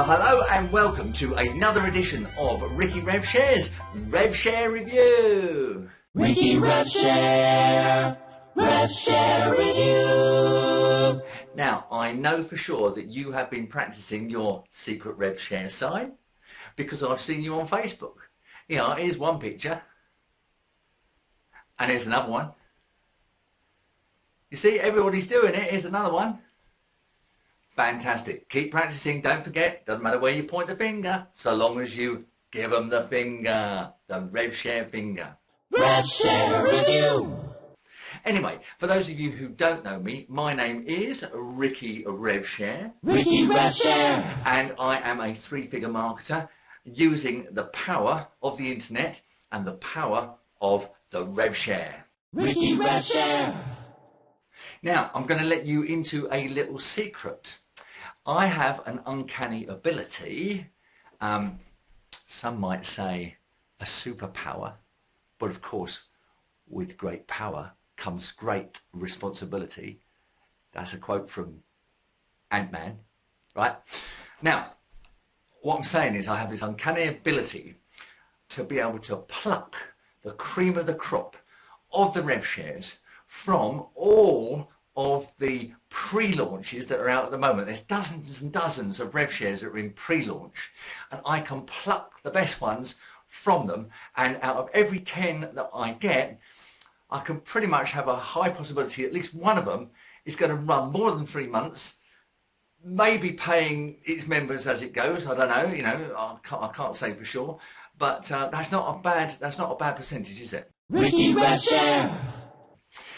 Hello and welcome to another edition of Ricky Revshares Revshare Review. Ricky Revshare Review. Now, I know for sure that you have been practicing your secret Revshare sign because I've seen you on Facebook. You know, here's one picture and here's another one. You see, everybody's doing it. Here's another one. Fantastic. Keep practicing. Don't forget, doesn't matter where you point the finger, so long as you give them the finger, the Revshare finger. Revshare Review. Anyway, for those of you who don't know me, my name is Ricky Revshare. Ricky Revshare. And I am a three-figure marketer using the power of the internet and the power of the Revshare. Ricky Revshare. Now, I'm going to let you into a little secret. I have an uncanny ability, some might say a superpower, but of course, with great power comes great responsibility. That's a quote from Ant-Man, right? Now, what I'm saying is I have this uncanny ability to be able to pluck the cream of the crop of the Revshares from all of the pre-launches that are out at the moment. There's dozens and dozens of Revshares that are in pre-launch, and I can pluck the best ones from them, and out of every 10 that I get, I can pretty much have a high possibility at least one of them is going to run more than 3 months, maybe paying its members as it goes. I don't know, you know, I can't say for sure, but that's not a bad percentage, is it? Ricky Revshare.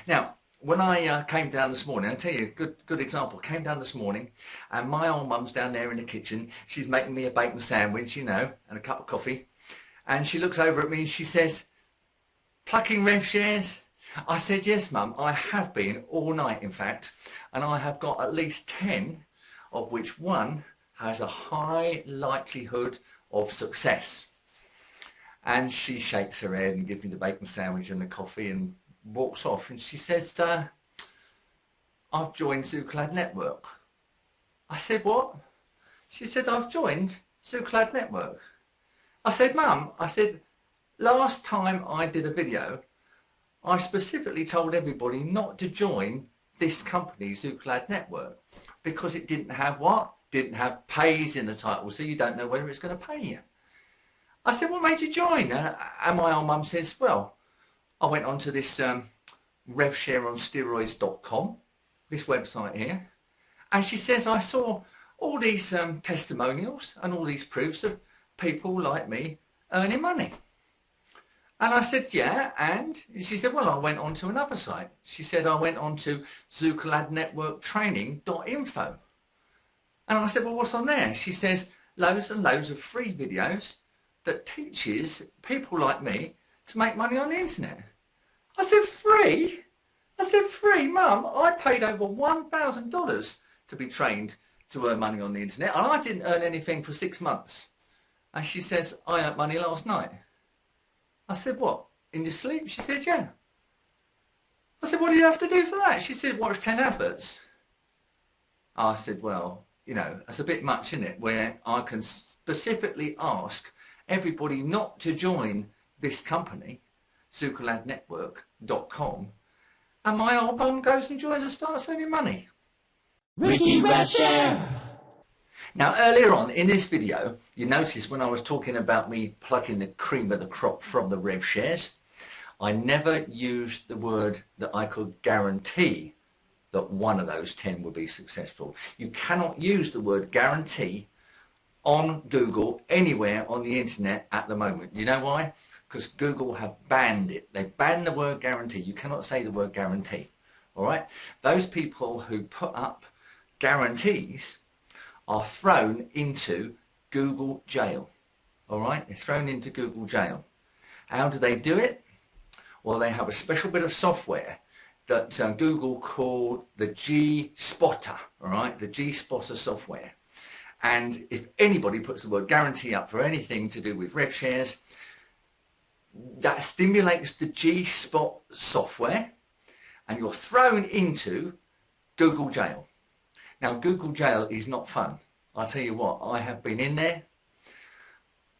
Now, when I came down this morning, I'll tell you a good example. Came down this morning and my old mum's down there in the kitchen. She's making me a bacon sandwich, you know, and a cup of coffee. And she looks over at me and she says, "Plucking Revshares?" I said, "Yes, mum, I have been all night, in fact. And I have got at least 10, of which one has a high likelihood of success." And she shakes her head and gives me the bacon sandwich and the coffee and walks off, and she says, "I've joined zukuladnetwork." I said, "What?" She said, "I've joined zukuladnetwork." I said, "Mum," I said, "last time I did a video, I specifically told everybody not to join this company, zukuladnetwork, because it didn't have what? Didn't have pays in the title, so you don't know whether it's going to pay you." I said, "What made you join?" And my old mum says, "Well, I went onto this revshareonsteroids.com, this website here, and she says, I saw all these testimonials and all these proofs of people like me earning money." And I said, "Yeah," and she said, "Well, I went on to another site." She said, "I went on to zukuladnetworktraining.info. And I said, "Well, what's on there?" She says, "Loads and loads of free videos that teaches people like me to make money on the internet." I said, "Free?" I said, "Free, Mum? I paid over $1,000 to be trained to earn money on the internet, and I didn't earn anything for 6 months." And she says, "I earned money last night." I said, "What, in your sleep?" She said, "Yeah." I said, "What do you have to do for that?" She said, "Watch 10 adverts. I said, "Well, you know, that's a bit much, isn't it, where I can specifically ask everybody not to join this company, zukuladnetwork.com, and my old mum goes and joins and starts earning money." Ricky Revshare. Now, earlier on in this video, you noticed when I was talking about me plucking the cream of the crop from the Revshares, I never used the word that I could guarantee that one of those 10 would be successful. You cannot use the word guarantee on Google anywhere on the internet at the moment. You know why? Because Google have banned it. They banned the word guarantee. You cannot say the word guarantee. All right? Those people who put up guarantees are thrown into Google jail. All right? They're thrown into Google jail. How do they do it? Well, they have a special bit of software that Google called the G-Spotter. All right? The G-Spotter software. And if anybody puts the word guarantee up for anything to do with Revshares, that stimulates the G-Spot software, and you're thrown into Google jail. Now, Google jail is not fun. I'll tell you what, I have been in there,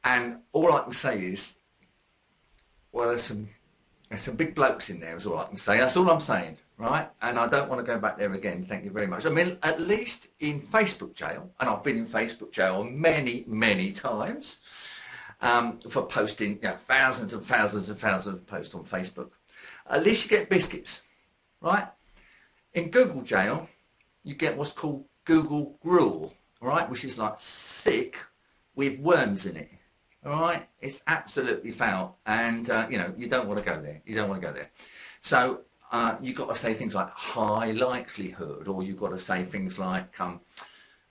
and all I can say is, well, there's some big blokes in there is all I can say. That's all I'm saying, right? And I don't want to go back there again. Thank you very much. I mean, at least in Facebook jail, and I've been in Facebook jail many, many times for posting, thousands and thousands and thousands of posts on Facebook. At least you get biscuits, right? In Google jail, you get what's called Google gruel, right? Which is like sick with worms in it. All right, it's absolutely foul, and you don't want to go there. You don't want to go there. So you've got to say things like high likelihood, or you've got to say things like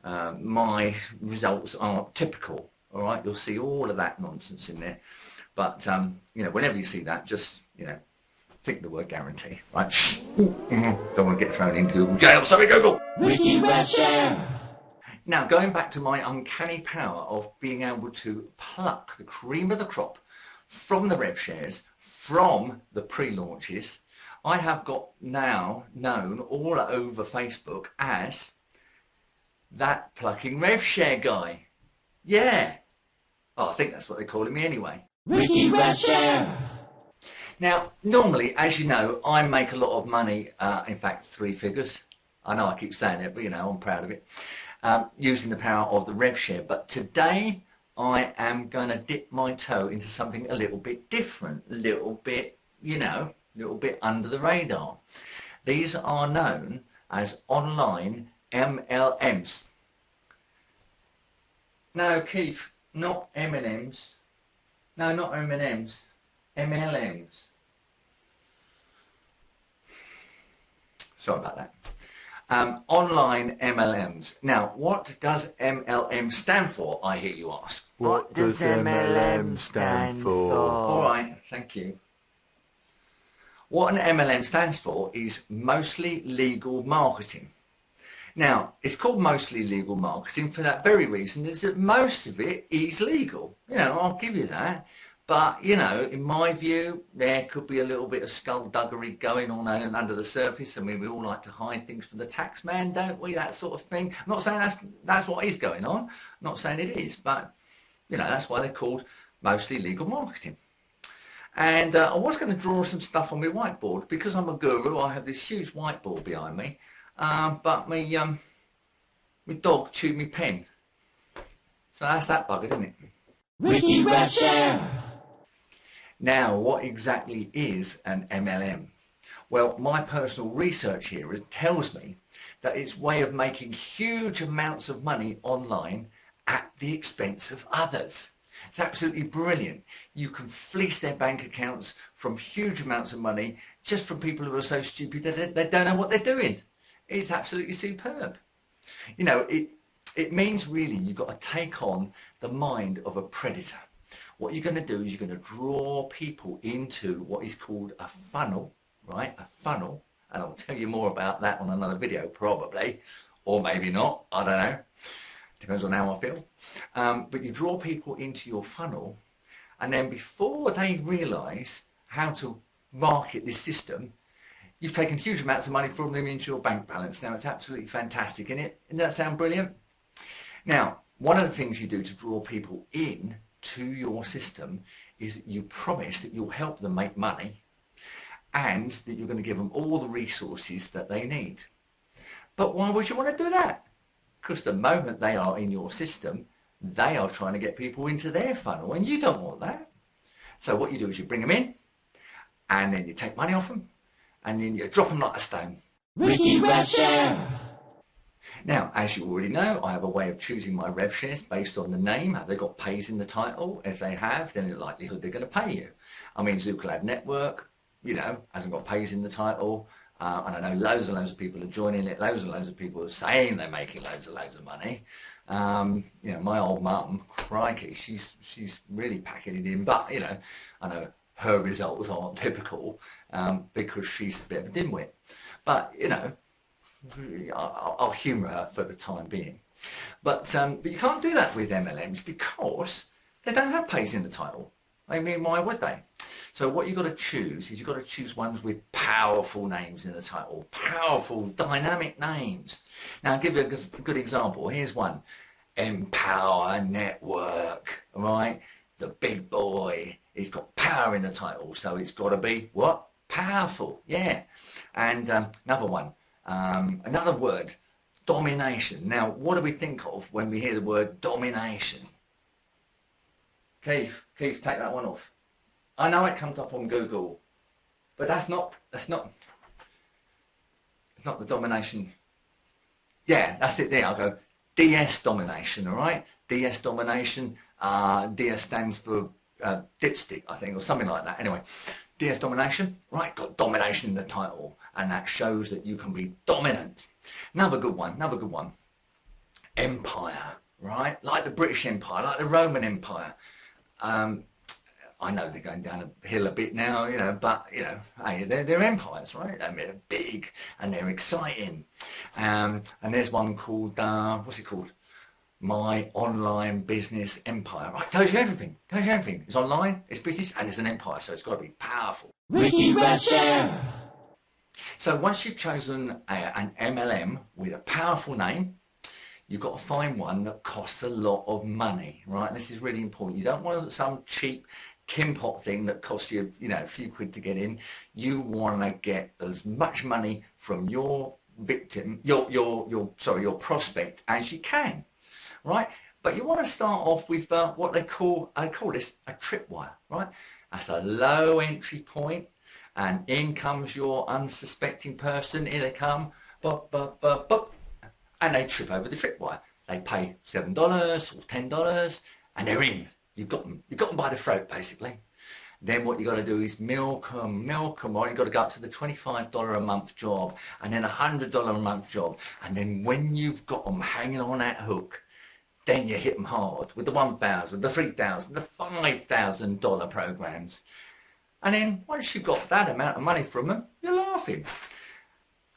my results aren't typical. All right, you'll see all of that nonsense in there. But whenever you see that, just think the word guarantee, right? Don't want to get thrown into Google jail. Sorry, Google. Ricky Revshare. Now, going back to my uncanny power of being able to pluck the cream of the crop from the Revshares, from the pre-launches, I have got now known all over Facebook as that plucking Revshare guy. Yeah. Oh, I think that's what they're calling me anyway. Ricky Revshare. Now, normally, as you know, I make a lot of money, in fact, 3 figures. I know I keep saying it, but I'm proud of it. Using the power of the Revshare. But today I am going to dip my toe into something a little bit different, a little bit under the radar. These are known as online MLMs. No, Keith, not M&Ms. No, not M&Ms. MLMs. Sorry about that. Online MLMs. Now, what does MLM stand for, I hear you ask? What does MLM stand for? All right, thank you. What an MLM stands for is mostly legal marketing. Now, it's called mostly legal marketing for that very reason, is that most of it is legal. I'll give you that. But, in my view, there could be a little bit of skullduggery going on under the surface. I mean, we all like to hide things from the tax man, don't we? That sort of thing. I'm not saying that's what is going on. I'm not saying it is. But, that's why they're called mostly legal marketing. And I was going to draw some stuff on my whiteboard. Because I'm a guru, I have this huge whiteboard behind me. But my dog chewed my pen. So that's that bugger, isn't it? Ricky Revshare. Now, what exactly is an MLM? Well, my personal research here tells me that it's a way of making huge amounts of money online at the expense of others. It's absolutely brilliant. You can fleece their bank accounts from huge amounts of money just from people who are so stupid that they don't know what they're doing. It's absolutely superb. It means really you've got to take on the mind of a predator. What you're going to do is you're going to draw people into what is called a funnel, right? A funnel. And I'll tell you more about that on another video, probably. Or maybe not. I don't know. Depends on how I feel. But you draw people into your funnel. And then before they realise how to market this system, you've taken huge amounts of money from them into your bank balance. Now, it's absolutely fantastic, isn't it? Doesn't that sound brilliant? Now, one of the things you do to draw people in to your system is you promise that you'll help them make money and that you're going to give them all the resources that they need. But why would you want to do that? Because the moment they are in your system, they are trying to get people into their funnel, and you don't want that. So what you do is you bring them in, and then you take money off them, and then you drop them like a stone. Ricky Revshare. Now, as you already know, I have a way of choosing my Revshares based on the name. Have they got pays in the title? If they have, then the likelihood they're going to pay you. I mean, zukuladnetwork, hasn't got pays in the title. And I know loads and loads of people are joining it. Loads and loads of people are saying they're making loads and loads of money. My old mum, crikey, she's really packing it in. But, I know her results aren't typical because she's a bit of a dimwit. But, I'll humour her for the time being. But you can't do that with MLMs because they don't have pays in the title. I mean, why would they? So what you've got to choose is you've got to choose ones with powerful names in the title, powerful, dynamic names. Now, I'll give you a good example. Here's one, Empower Network, right? The big boy. It's got power in the title, so it's got to be what? Powerful, yeah. And another one, another word, domination. Now, what do we think of when we hear the word domination? Keith, take that one off. I know it comes up on Google, but it's not the domination. Yeah, that's it there. I'll go DS domination, all right? DS domination, DS stands for dipstick, I think, or something like that. Anyway, DS domination, right, got domination in the title, and that shows that you can be dominant. Another good one. Empire, right? Like the British Empire, like the Roman Empire. I know they're going down a hill a bit now, you know, but, you know, hey, they're empires, right? I mean, they're big and they're exciting. And there's one called, what's it called? My Online Business Empire. Right, tells you everything. It's online, it's British, and it's an empire, so it's got to be powerful. Ricky Revshare. So once you've chosen an MLM with a powerful name, you've got to find one that costs a lot of money, right? This is really important. You don't want some cheap tin pot thing that costs you, you know, a few quid to get in. You want to get as much money from your victim, your prospect as you can, right? But you want to start off with what I call this a tripwire, right? That's a low entry point, and in comes your unsuspecting person. Here they come, bop, bop, bop, bop, and they trip over the tripwire. They pay $7 or $10, and they're in. You've got them by the throat, basically. Then what you got to do is milk them, or you've got to go up to the $25 a month job, and then $100 a month job, and then when you've got them hanging on that hook, then you hit them hard with the $1,000, the $3,000, the $5,000 programs. And then once you've got that amount of money from them, you're laughing.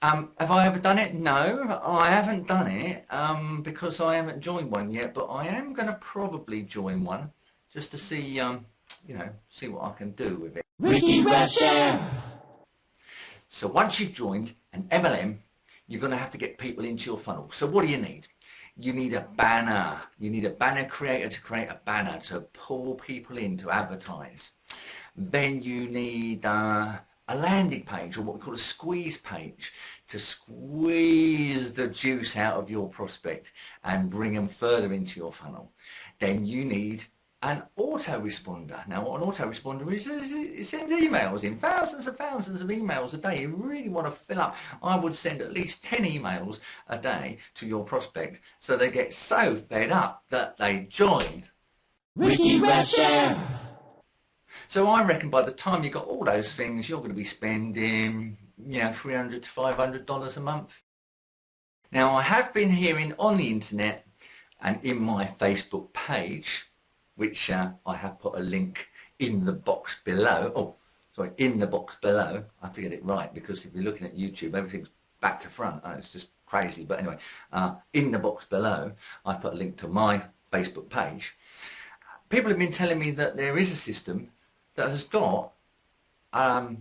Have I ever done it? No, I haven't done it because I haven't joined one yet, but I am going to probably join one just to see, you know, see what I can do with it. Ricky Revshare. So once you've joined an MLM, you're going to have to get people into your funnel. So what do you need? You need a banner. You need a banner creator to create a banner to pull people in to advertise. Then you need a landing page, or what we call a squeeze page, to squeeze the juice out of your prospect and bring them further into your funnel. Then you need an autoresponder. Now what an autoresponder is it sends emails in, thousands of emails a day. You really want to fill up. I would send at least 10 emails a day to your prospect so they get so fed up that they join. Ricky Revshare. So I reckon by the time you've got all those things, you're going to be spending, you know, $300 to $500 a month. Now I have been hearing on the internet and in my Facebook page, which I have put a link in the box below. Oh, sorry, in the box below. I have to get it right because if you're looking at YouTube, everything's back to front. Oh, it's just crazy. But anyway, in the box below, I put a link to my Facebook page. People have been telling me that there is a system that has got a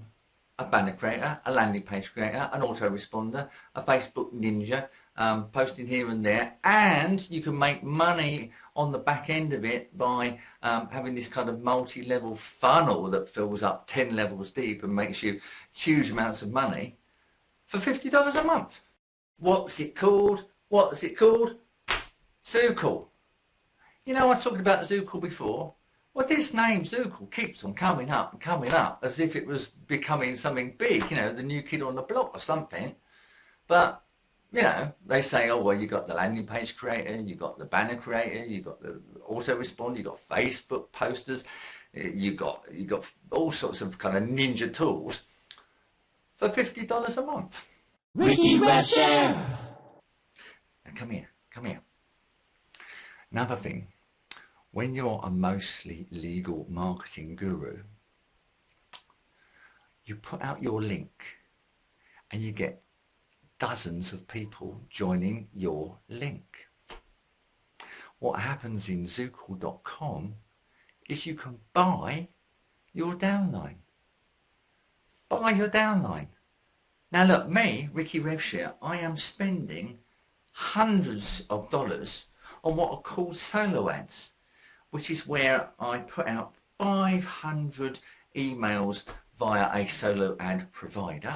banner creator, a landing page creator, an autoresponder, a Facebook ninja, posting here and there, and you can make money on the back end of it by having this kind of multi-level funnel that fills up 10 levels deep and makes you huge amounts of money for $50 a month. What's it called? Zukul. You know, I was talking about zukul before. Well, this name Zukul keeps on coming up as if it was becoming something big, you know, the new kid on the block or something. But, you know, they say, oh, well, you got the landing page creator, you got the banner creator, you got the autoresponder, you got Facebook posters, you got all sorts of kind of ninja tools for $50 a month. Ricky Revshare. Now come here. Another thing. When you're a mostly legal marketing guru, you put out your link and you get dozens of people joining your link. What happens in zukul.com is you can buy your downline. Buy your downline. Now look, me, Ricky Revshare, I am spending hundreds of dollars on what are called solo ads, which is where I put out 500 emails via a solo ad provider.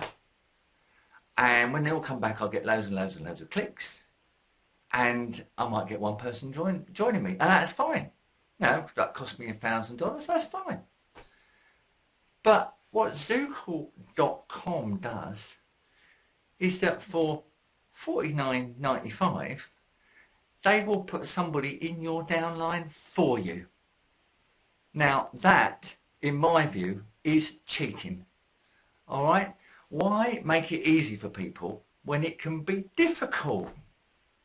And when they all come back, I'll get loads and loads and loads of clicks. And I might get one person joining me. And that's fine. You know, that cost me $1,000, that's fine. But what zukul.com does is that for $49.95, they will put somebody in your downline for you. Now that, in my view, is cheating. All right? Why make it easy for people when it can be difficult?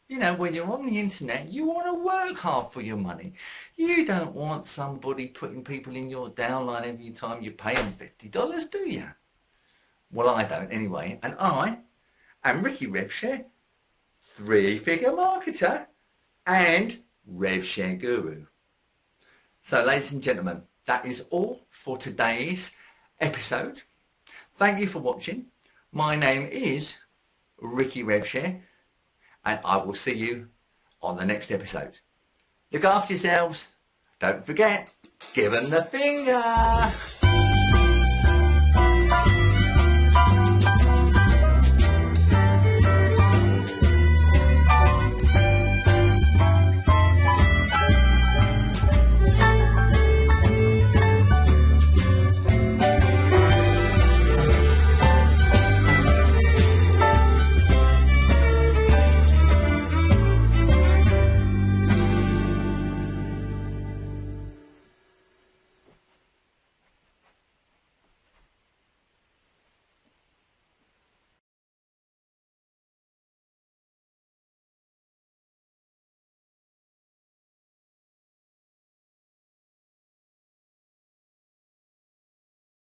You know, when you're on the internet, you want to work hard for your money. You don't want somebody putting people in your downline every time you pay them $50, do you? Well, I don't anyway. And I am Ricky Revshare, 3-figure marketer and Revshare guru. So, ladies and gentlemen, that is all for today's episode. Thank you for watching. My name is Ricky Revshare, and I will see you on the next episode. Look after yourselves. Don't forget, give them the finger.